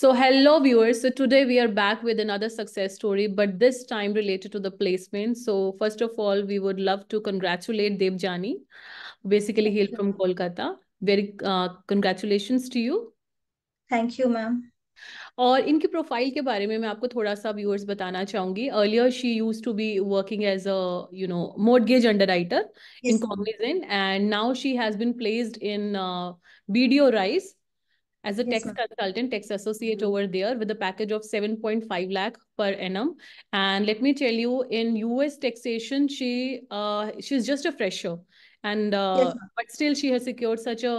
So, hello viewers. So, today we are back with another success story, but this time related to the placement. So, first of all, we would love to congratulate Devjani, basically Thank hail you. from Kolkata. Very congratulations to you. Thank you, ma'am. और इनकी profile के बारे में मैं आपको थोड़ा सा viewers बताना चाहूंगी. Earlier she used to be working as a mortgage underwriter in Yes, ma'am. Cognizant, and now she has been placed in BDO Rise as a Yes, tax ma'am. consultant, tax associate over there with a package of 7.5 lakh per annum. And let me tell you, in US taxation, she's just a fresher, and Yes, ma'am. but still she has secured such a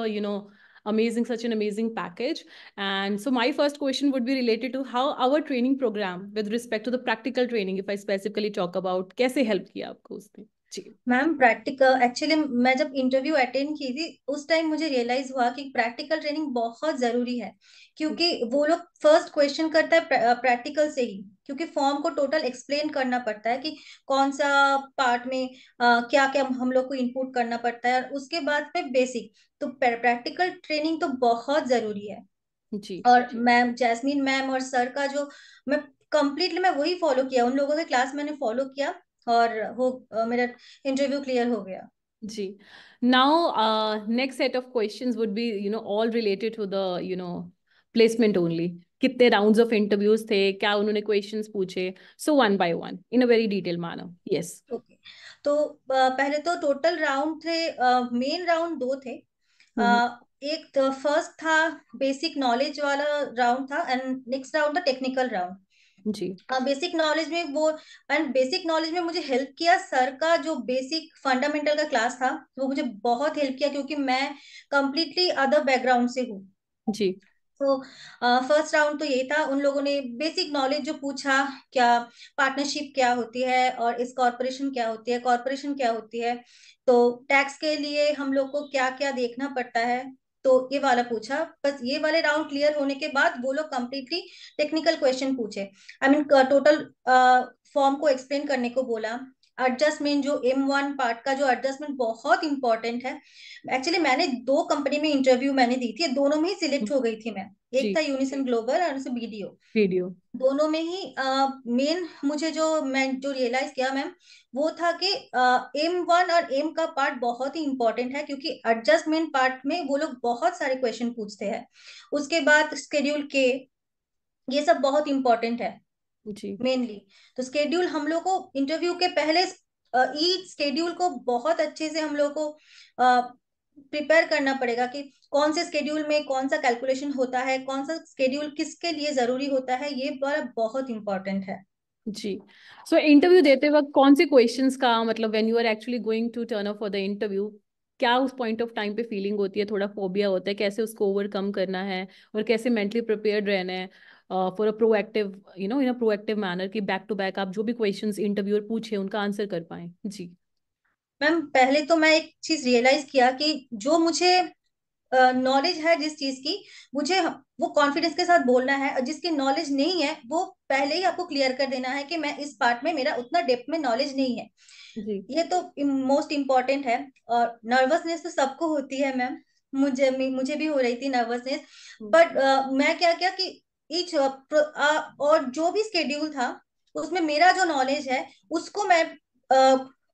such an amazing package. And so my first question would be related to how our training program with respect to the practical training, if I specifically talk about, कैसे help किया आपको उसने. जी. Ma'am practical actually मैं जब interview attend की थी उस time मुझे रियलाइज हुआ कि प्रैक्टिकल ट्रेनिंग बहुत जरूरी है, क्योंकि वो लोग फर्स्ट क्वेश्चन करता है प्रैक्टिकल से ही, क्योंकि फॉर्म को टोटल एक्सप्लेन करना पड़ता है कि कौन सा पार्ट में क्या क्या हम लोग को इनपुट करना पड़ता है, और उसके बाद में बेसिक. तो प्रैक्टिकल ट्रेनिंग तो बहुत जरूरी है. जी. और मैम जैस्मीन मैम और सर का जो मैं कंप्लीटली मैं वही फॉलो किया, उन लोगों के क्लास मैंने फॉलो किया, और वो मेरा इंटरव्यू क्लियर हो गया. Ji. Now, next set of questions would be, all related to the, placement only. कितने rounds of interviews थे, क्या उन्होंने questions पूछे, so one by one in a very detailed manner. Yes. Okay. तो पहले तो टोटल राउंड थे, main round दो थे. हम्म. एक फर्स्ट था बेसिक नॉलेज वाला राउंड था, एंड नेक्स्ट राउंड था टेक्निकल राउंड. जी. बेसिक नॉलेज में वो, एंड बेसिक नॉलेज में मुझे हेल्प किया सर का जो बेसिक फंडामेंटल का क्लास था, वो मुझे बहुत हेल्प किया, क्योंकि मैं कंप्लीटली अदर बैकग्राउंड से हूँ. जी. तो फर्स्ट राउंड तो ये था, उन लोगों ने बेसिक नॉलेज जो पूछा, क्या पार्टनरशिप क्या होती है, और इस कॉर्पोरेशन क्या होती है, कॉर्पोरेशन क्या होती है, तो टैक्स के लिए हम लोग को क्या क्या देखना पड़ता है, तो ये वाला पूछा. बस ये वाले राउंड क्लियर होने के बाद वो लोग कंप्लीटली टेक्निकल क्वेश्चन पूछे. आई मीन टोटल फॉर्म को एक्सप्लेन करने को बोला. एडजस्टमेंट जो M1 पार्ट का जो एडजस्टमेंट बहुत इंपॉर्टेंट है. एक्चुअली मैंने दो कंपनी में इंटरव्यू मैंने दी थी, दोनों में ही सिलेक्ट हो गई थी मैं. एक जी. था यूनिसन ग्लोबल और BDO. वीडियो. दोनों में ही मेन मुझे जो मैं जो रियलाइज किया मैम, वो था कि M1 और M का पार्ट बहुत ही इंपॉर्टेंट है, क्योंकि एडजस्टमेंट पार्ट में वो लोग बहुत सारे क्वेश्चन पूछते हैं. उसके बाद स्केड्यूल के, ये सब बहुत इंपॉर्टेंट है जी. मेनली. तो स्केड्यूल हम लोग को इंटरव्यू के पहले ईच स्केड्यूल को बहुत अच्छे से हम लोग को प्रिपेयर करना पड़ेगा, कि कौन से स्केड्यूल में कौन सा कैलकुलेशन होता है, कौन सा स्केड्यूल किसके लिए जरूरी होता है, ये बड़ा बहुत इंपॉर्टेंट है. जी. सो इंटरव्यू देते वक्त कौन से क्वेश्चंस का, मतलब when you are actually going to turn up for the interview, क्या उस पॉइंट ऑफ टाइम पे फीलिंग होती है, थोड़ा फोबिया होता है, कैसे उसको ओवरकम करना है, और कैसे मेंटली प्रिपेयर्ड रहना है for a proactive, in a proactive manner, कि बैक टू बैक आप जो भी क्वेश्चंस इंटरव्यूअर पूछे उनका आंसर कर पाए. जी. मैम पहले तो मैं एक चीज रियलाइज किया कि जो मुझे नॉलेज है जिस चीज की, मुझे वो कॉन्फिडेंस के साथ बोलना है, और जिसकी नॉलेज नहीं है वो पहले ही आपको क्लियर कर देना है कि मैं इस पार्ट में मेरा उतना डेप्थ में नॉलेज नहीं है. जी. ये तो मोस्ट इम्पोर्टेंट है. और नर्वसनेस तो सबको होती है मैम, मुझे भी हो रही थी नर्वसनेस. हम्म. बट मैं क्या किया कि ईच और जो भी स्केड्यूल था उसमें मेरा जो नॉलेज है उसको मैं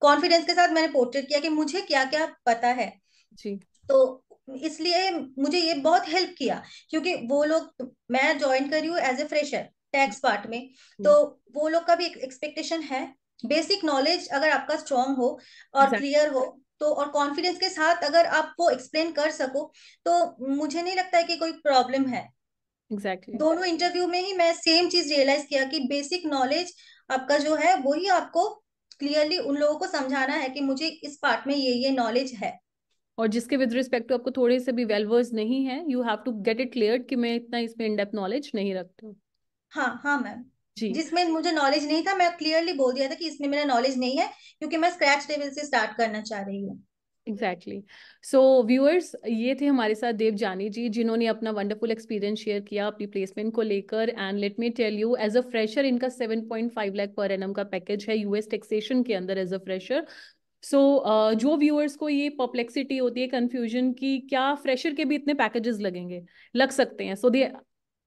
कॉन्फिडेंस के साथ मैंने पोर्ट्रेट किया कि मुझे क्या क्या पता है. जी. तो इसलिए मुझे ये बहुत हेल्प किया, क्योंकि वो लोग, मैं ज्वाइन करी हूँ as a fresher tax part में. तो हम्म. वो लोग का भी एक्सपेक्टेशन है, बेसिक नॉलेज अगर आपका स्ट्रांग हो और एग्जैक्टली. क्लियर हो, तो और कॉन्फिडेंस के साथ अगर आप वो एक्सप्लेन कर सको, तो मुझे नहीं लगता है कि कोई प्रॉब्लम है. एग्जैक्टली. दोनों इंटरव्यू में ही मैं सेम चीज रियलाइज किया कि बेसिक नॉलेज आपका जो है वही आपको क्लियरली उन लोगों को समझाना है कि मुझे इस पार्ट में ये नॉलेज है. और जिसके विद रिस्पेक्ट टू आपको थोड़े से भी वेल वर्स नहीं है, you have to get it clear कि मैं इतना इसमें इन डेप्थ नॉलेज नहीं रखता हूँ. हाँ हाँ मैम. जी. जिसमें मुझे नॉलेज नहीं था मैं क्लियरली बोल दिया था कि इसमें मेरा नॉलेज नहीं है, क्योंकि मैं स्क्रैच लेवल से स्टार्ट करना चाह रही हूँ. एग्जैक्टली. सो व्यूअर्स, ये थे हमारे साथ देवजानी जी, जिन्होंने अपना वंडरफुल एक्सपीरियंस शेयर किया अपनी प्लेसमेंट को लेकर. And let me tell you, as a fresher इनका 7.5 लाख पर एनम का पैकेज है यूएस टैक्सेशन के अंदर एज अ फ्रेशर. सो जो व्यूअर्स को ये परप्लेक्सिटी होती है, कंफ्यूजन की क्या फ्रेशर के भी इतने पैकेजेस लगेंगे, लग सकते हैं, सो दे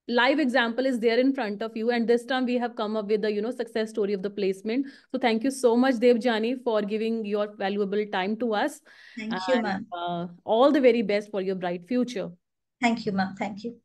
live example is there in front of you, and this time we have come up with the success story of the placement. So thank you so much, Devjani, for giving your valuable time to us, Thank you, and ma'am. all the very best for your bright future. Thank you, ma'am. Thank you.